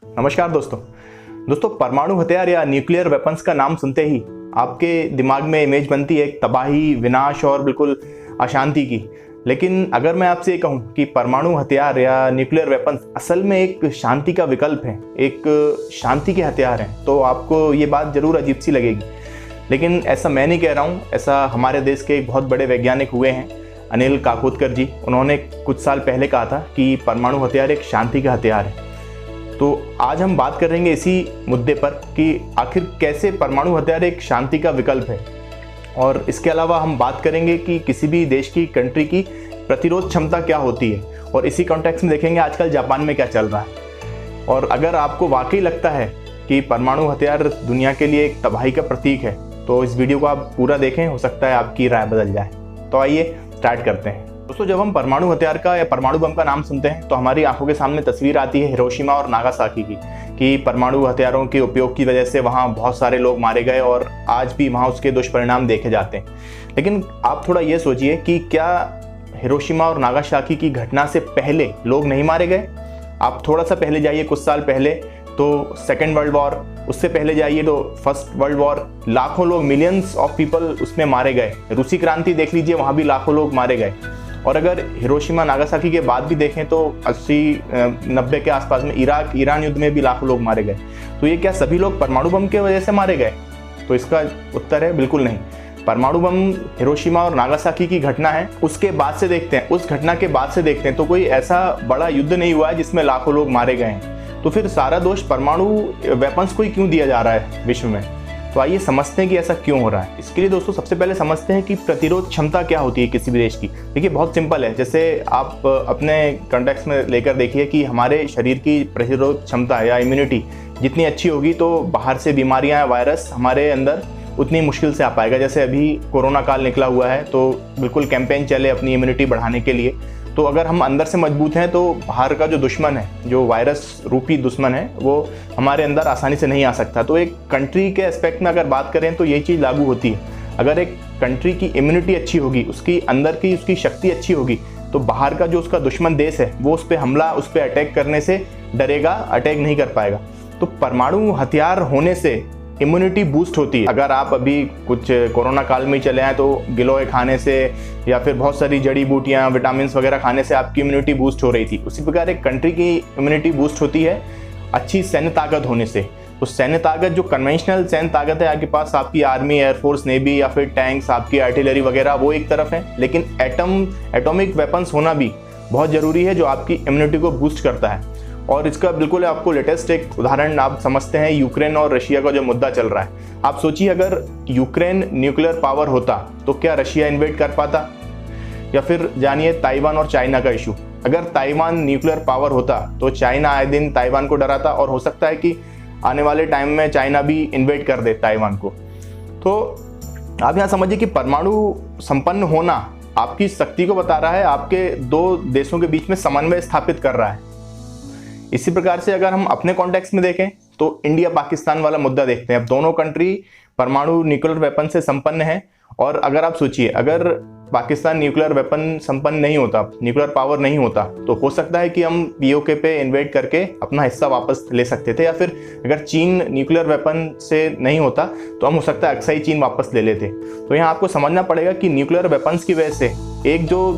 नमस्कार दोस्तों परमाणु हथियार या न्यूक्लियर वेपन्स का नाम सुनते ही आपके दिमाग में इमेज बनती है तबाही, विनाश और बिल्कुल अशांति की। लेकिन अगर मैं आपसे ये कहूँ कि परमाणु हथियार या न्यूक्लियर वेपन्स असल में एक शांति का विकल्प है, एक शांति के हथियार हैं, तो आपको ये बात ज़रूर अजीब सी लगेगी। लेकिन ऐसा मैं नहीं कह रहा हूँ, ऐसा हमारे देश के एक बहुत बड़े वैज्ञानिक हुए हैं, अनिल काकोदकर जी। उन्होंने कुछ साल पहले कहा था कि परमाणु हथियार एक शांति का हथियार है। तो आज हम बात करेंगे इसी मुद्दे पर कि आखिर कैसे परमाणु हथियार एक शांति का विकल्प है, और इसके अलावा हम बात करेंगे कि किसी भी देश की कंट्री की प्रतिरोध क्षमता क्या होती है, और इसी कॉन्टेक्स्ट में देखेंगे आजकल जापान में क्या चल रहा है। और अगर आपको वाकई लगता है कि परमाणु हथियार दुनिया के लिए एक तबाही का प्रतीक है, तो इस वीडियो को आप पूरा देखें, हो सकता है आपकी राय बदल जाए। तो आइए स्टार्ट करते हैं। दोस्तों, जब हम परमाणु हथियार का या परमाणु बम का नाम सुनते हैं तो हमारी आंखों के सामने तस्वीर आती है हिरोशिमा और नागासाकी की, कि परमाणु हथियारों के उपयोग की वजह से वहाँ बहुत सारे लोग मारे गए और आज भी वहाँ उसके दुष्परिणाम देखे जाते हैं। लेकिन आप थोड़ा ये सोचिए कि क्या हिरोशिमा और नागासाकी की घटना से पहले लोग नहीं मारे गए? आप थोड़ा सा पहले जाइए, कुछ साल पहले तो सेकेंड वर्ल्ड वॉर, उससे पहले जाइए तो फर्स्ट वर्ल्ड वॉर, लाखों लोग, मिलियंस ऑफ पीपल उसमें मारे गए। रूसी क्रांति देख लीजिए, वहाँ भी लाखों लोग मारे गए। और अगर हिरोशिमा नागासाकी के बाद भी देखें तो 80-90 के आसपास में ईरान युद्ध में भी लाखों लोग मारे गए। तो ये क्या सभी लोग परमाणु बम की वजह से मारे गए? तो इसका उत्तर है बिल्कुल नहीं। परमाणु बम हिरोशिमा और नागासाकी की घटना है, उसके बाद से देखते हैं, उस घटना के बाद से देखते हैं तो कोई ऐसा बड़ा युद्ध नहीं हुआ है जिसमें लाखों लोग मारे गए हैं। तो फिर सारा दोष परमाणु वेपन्स को ही क्यों दिया जा रहा है विश्व में? तो आइए समझते हैं कि ऐसा क्यों हो रहा है। इसके लिए दोस्तों सबसे पहले समझते हैं कि प्रतिरोध क्षमता क्या होती है किसी भी देश की। देखिए, बहुत सिंपल है। जैसे आप अपने कॉन्टेक्स्ट में लेकर देखिए कि हमारे शरीर की प्रतिरोध क्षमता या इम्यूनिटी जितनी अच्छी होगी तो बाहर से बीमारियां, वायरस हमारे अंदर उतनी मुश्किल से आ पाएगा। जैसे अभी कोरोना काल निकला हुआ है तो बिल्कुल कैंपेन चले अपनी इम्यूनिटी बढ़ाने के लिए। तो अगर हम अंदर से मजबूत हैं तो बाहर का जो दुश्मन है, जो वायरस रूपी दुश्मन है, वो हमारे अंदर आसानी से नहीं आ सकता। तो एक कंट्री के एस्पेक्ट में अगर बात करें तो यही चीज़ लागू होती है। अगर एक कंट्री की इम्यूनिटी अच्छी होगी, उसकी अंदर की उसकी शक्ति अच्छी होगी, तो बाहर का जो उसका दुश्मन देश है वो उस पर हमला, उस पर अटैक करने से डरेगा, अटैक नहीं कर पाएगा। तो परमाणु हथियार होने से इम्यूनिटी बूस्ट होती है। अगर आप अभी कुछ कोरोना काल में ही चले आए तो गिलोय खाने से या फिर बहुत सारी जड़ी बूटियां, विटामिन वगैरह खाने से आपकी इम्यूनिटी बूस्ट हो रही थी। उसी प्रकार एक कंट्री की इम्यूनिटी बूस्ट होती है अच्छी सैन्य ताकत होने से। तो सैन्य ताकत, जो कन्वेंशनल सैन्य ताकत है आपके पास, आपकी आर्मी, एयरफोर्स, नेवी या फिर टैंक्स, आपकी आर्टिलरी वगैरह, वो एक तरफ है। लेकिन एटॉमिक वेपन्स होना भी बहुत ज़रूरी है जो आपकी इम्यूनिटी को बूस्ट करता है। और इसका बिल्कुल आपको लेटेस्ट एक उदाहरण आप समझते हैं, यूक्रेन और रशिया का जो मुद्दा चल रहा है। आप सोचिए, अगर यूक्रेन न्यूक्लियर पावर होता तो क्या रशिया इन्वेड कर पाता? या फिर जानिए ताइवान और चाइना का इशू। अगर ताइवान न्यूक्लियर पावर होता तो चाइना आए दिन ताइवान को डराता, और हो सकता है कि आने वाले टाइम में चाइना भी इन्वेड कर दे ताइवान को। तो आप यहाँ समझिए कि परमाणु संपन्न होना आपकी शक्ति को बता रहा है, आपके दो देशों के बीच में समन्वय स्थापित कर रहा है। इसी प्रकार से अगर हम अपने कॉन्टेक्स्ट में देखें तो इंडिया पाकिस्तान वाला मुद्दा देखते हैं। अब दोनों कंट्री परमाणु न्यूक्लियर वेपन से संपन्न है, और अगर आप सोचिए, अगर पाकिस्तान न्यूक्लियर वेपन संपन्न नहीं होता, न्यूक्लियर पावर नहीं होता, तो हो सकता है कि हम पीओके पे इन्वेड करके अपना हिस्सा वापस ले सकते थे। या फिर अगर चीन न्यूक्लियर वेपन से नहीं होता तो हम हो सकता है अक्साई चीन वापस ले लेते। तो यहाँ आपको समझना पड़ेगा कि न्यूक्लियर वेपन्स की वजह से एक जो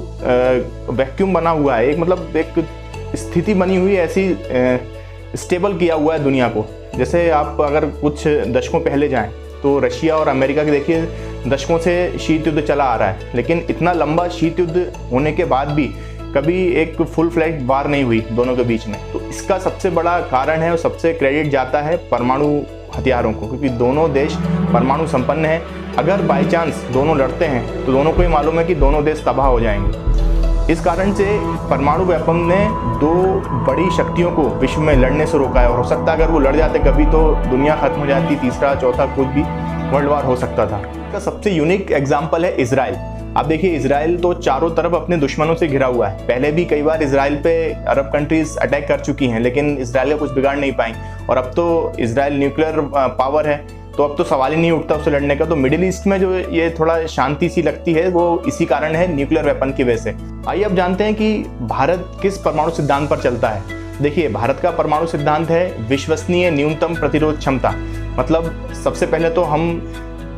वैक्यूम बना हुआ है, एक मतलब एक स्थिति बनी हुई है, ऐसी स्टेबल किया हुआ है दुनिया को। जैसे आप अगर कुछ दशकों पहले जाएं तो रशिया और अमेरिका के देखिए दशकों से शीत युद्ध चला आ रहा है, लेकिन इतना लंबा शीत युद्ध होने के बाद भी कभी एक फुल फ्लैग वार नहीं हुई दोनों के बीच में। तो इसका सबसे बड़ा कारण है और सबसे क्रेडिट जाता है परमाणु हथियारों को, क्योंकि दोनों देश परमाणु संपन्न हैं। अगर बाई चांस दोनों लड़ते हैं तो दोनों को ही मालूम है कि दोनों देश तबाह हो जाएंगे। इस कारण से परमाणु वेपन ने दो बड़ी शक्तियों को विश्व में लड़ने से रोका है, और हो सकता है अगर वो लड़ जाते कभी तो दुनिया खत्म हो जाती, तीसरा चौथा कुछ भी वर्ल्ड वार हो सकता था। इसका सबसे यूनिक एग्जाम्पल है इजराइल। आप देखिए, इजराइल तो चारों तरफ अपने दुश्मनों से घिरा हुआ है। पहले भी कई बार इजराइल पे अरब कंट्रीज अटैक कर चुकी हैं, लेकिन इजराइल का कुछ बिगाड़ नहीं पाई। और अब तो इजराइल न्यूक्लियर पावर है, तो अब तो सवाल ही नहीं उठता उससे लड़ने का। तो मिडिल ईस्ट में जो ये थोड़ा शांति सी लगती है वो इसी कारण है, न्यूक्लियर वेपन की वजह से। आइए अब जानते हैं कि भारत किस परमाणु सिद्धांत पर चलता है। देखिए, भारत का परमाणु सिद्धांत है विश्वसनीय न्यूनतम प्रतिरोध क्षमता। मतलब सबसे पहले तो हम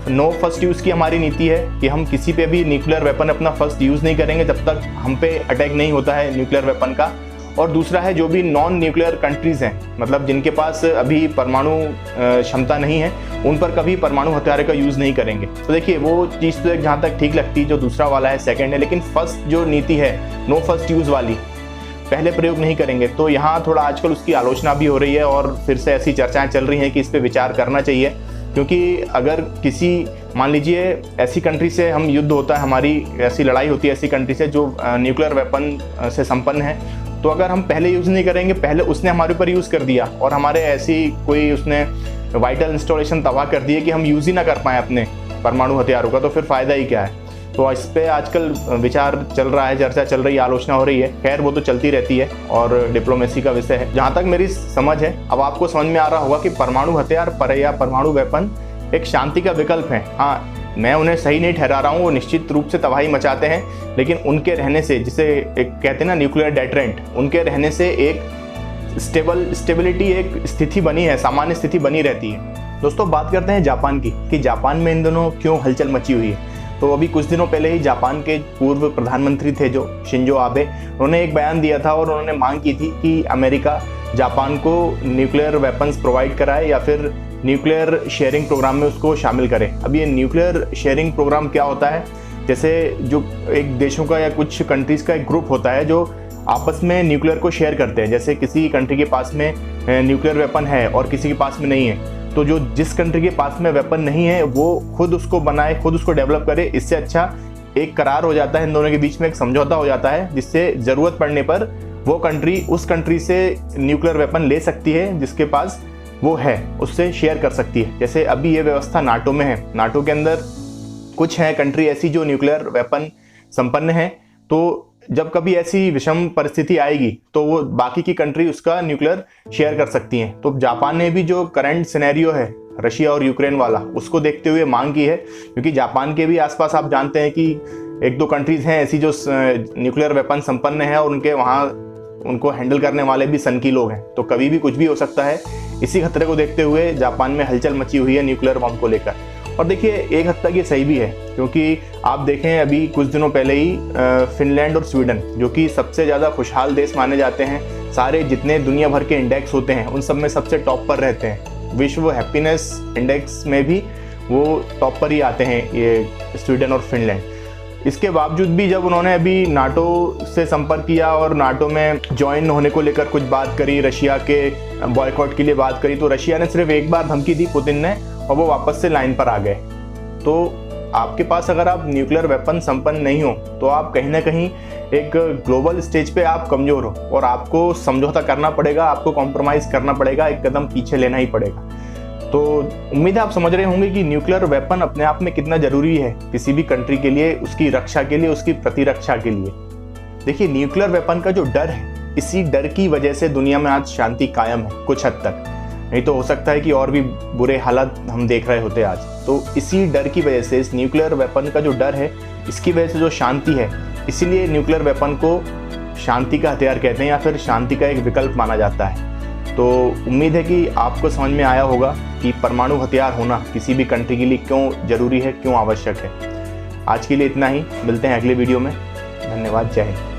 नो फर्स्ट यूज़ की हमारी नीति है कि हम किसी पे भी न्यूक्लियर वेपन अपना फर्स्ट यूज़ नहीं करेंगे जब तक हम पे अटैक नहीं होता है न्यूक्लियर वेपन का। और दूसरा है जो भी नॉन न्यूक्लियर कंट्रीज़ हैं, मतलब जिनके पास अभी परमाणु क्षमता नहीं है, उन पर कभी परमाणु हथियार का यूज़ नहीं करेंगे। तो देखिए, वो चीज़ तो एक जहाँ तक ठीक लगती है, जो दूसरा वाला है सेकंड है, लेकिन फर्स्ट जो नीति है नो फर्स्ट यूज़ वाली, पहले प्रयोग नहीं करेंगे, तो यहाँ थोड़ा आजकल उसकी आलोचना भी हो रही है और फिर से ऐसी चर्चाएं चल रही हैं कि इस पर विचार करना चाहिए। क्योंकि अगर किसी, मान लीजिए ऐसी कंट्री से हम युद्ध होता है, हमारी ऐसी लड़ाई होती है ऐसी कंट्री से जो न्यूक्लियर वेपन से संपन्न है, तो अगर हम पहले यूज़ नहीं करेंगे, पहले उसने हमारे ऊपर यूज़ कर दिया और हमारे ऐसी कोई उसने वाइटल इंस्टॉलेशन तबाह कर दिए कि हम यूज़ ही ना कर पाएँ अपने परमाणु हथियारों का, तो फिर फ़ायदा ही क्या है। तो इस पर आजकल विचार चल रहा है, चर्चा चल रही है, आलोचना हो रही है। खैर, वो तो चलती रहती है और डिप्लोमेसी का विषय है। जहाँ तक मेरी समझ है, अब आपको समझ में आ रहा होगा कि परमाणु हथियार पर या परमाणु वेपन एक शांति का विकल्प है। हाँ, मैं उन्हें सही नहीं ठहरा रहा हूँ, वो निश्चित रूप से तबाही मचाते हैं, लेकिन उनके रहने से, जिसे एक कहते हैं ना न्यूक्लियर डेटरेंट, उनके रहने से एक स्टेबिलिटी, एक स्थिति बनी है, सामान्य स्थिति बनी रहती है। दोस्तों, बात करते हैं जापान की, कि जापान में इन दिनों क्यों हलचल मची हुई है। तो अभी कुछ दिनों पहले ही जापान के पूर्व प्रधानमंत्री थे जो शिंजो आबे, उन्होंने एक बयान दिया था और उन्होंने मांग की थी कि अमेरिका जापान को न्यूक्लियर वेपन्स प्रोवाइड कराए या फिर न्यूक्लियर शेयरिंग प्रोग्राम में उसको शामिल करे। अब ये न्यूक्लियर शेयरिंग प्रोग्राम क्या होता है? जैसे जो एक देशों का या कुछ कंट्रीज़ का एक ग्रुप होता है जो आपस में न्यूक्लियर को शेयर करते हैं। जैसे किसी कंट्री के पास में न्यूक्लियर वेपन है और किसी के पास में नहीं है, तो जो जिस कंट्री के पास में वेपन नहीं है वो खुद उसको बनाए, खुद उसको डेवलप करे। इससे अच्छा एक करार हो जाता है, इन दोनों के बीच में एक समझौता हो जाता है, जिससे ज़रूरत पड़ने पर वो कंट्री उस कंट्री से न्यूक्लियर वेपन ले सकती है जिसके पास वो है, उससे शेयर कर सकती है। जैसे अभी ये व्यवस्था नाटो में है। नाटो के अंदर कुछ है कंट्री ऐसी जो न्यूक्लियर वेपन संपन्न है, तो जब कभी ऐसी विषम परिस्थिति आएगी तो वो बाकी की कंट्री उसका न्यूक्लियर शेयर कर सकती हैं। तो जापान ने भी जो करंट सिनेरियो है रशिया और यूक्रेन वाला, उसको देखते हुए मांग की है, क्योंकि जापान के भी आसपास आप जानते हैं कि एक दो कंट्रीज़ हैं ऐसी जो न्यूक्लियर वेपन संपन्न है और उनके वहाँ उनको हैंडल करने वाले भी सनकी लोग हैं, तो कभी भी कुछ भी हो सकता है। इसी खतरे को देखते हुए जापान में हलचल मची हुई है न्यूक्लियर बम को लेकर। और देखिए, एक हद तक ये सही भी है, क्योंकि आप देखें अभी कुछ दिनों पहले ही फिनलैंड और स्वीडन, जो कि सबसे ज़्यादा खुशहाल देश माने जाते हैं, सारे जितने दुनिया भर के इंडेक्स होते हैं उन सब में सबसे टॉप पर रहते हैं। विश्व हैप्पीनेस इंडेक्स में भी वो टॉप पर ही आते हैं, ये स्वीडन और फिनलैंड। इसके बावजूद भी जब उन्होंने अभी नाटो से संपर्क किया और नाटो में ज्वाइन होने को लेकर कुछ बात करी, रशिया के बॉयकॉट के लिए बात करी, तो रशिया ने सिर्फ एक बार धमकी दी पुतिन ने और वो वापस से लाइन पर आ गए। तो आपके पास अगर आप न्यूक्लियर वेपन संपन्न नहीं हो तो आप कहीं ना कहीं एक ग्लोबल स्टेज पे आप कमज़ोर हो और आपको समझौता करना पड़ेगा, आपको कॉम्प्रोमाइज़ करना पड़ेगा, एक कदम पीछे लेना ही पड़ेगा। तो उम्मीद है आप समझ रहे होंगे कि न्यूक्लियर वेपन अपने आप में कितना ज़रूरी है किसी भी कंट्री के लिए, उसकी रक्षा के लिए, उसकी प्रतिरक्षा के लिए। देखिए, न्यूक्लियर वेपन का जो डर है, इसी डर की वजह से दुनिया में आज शांति कायम है कुछ हद तक। नहीं तो हो सकता है कि और भी बुरे हालात हम देख रहे होते आज। तो इसी डर की वजह से, इस न्यूक्लियर वेपन का जो डर है, इसकी वजह से जो शांति है, इसीलिए न्यूक्लियर वेपन को शांति का हथियार कहते हैं या फिर शांति का एक विकल्प माना जाता है। तो उम्मीद है कि आपको समझ में आया होगा कि परमाणु हथियार होना किसी भी कंट्री के लिए क्यों ज़रूरी है, क्यों आवश्यक है। आज के लिए इतना ही, मिलते हैं अगले वीडियो में। धन्यवाद, जय हिंद।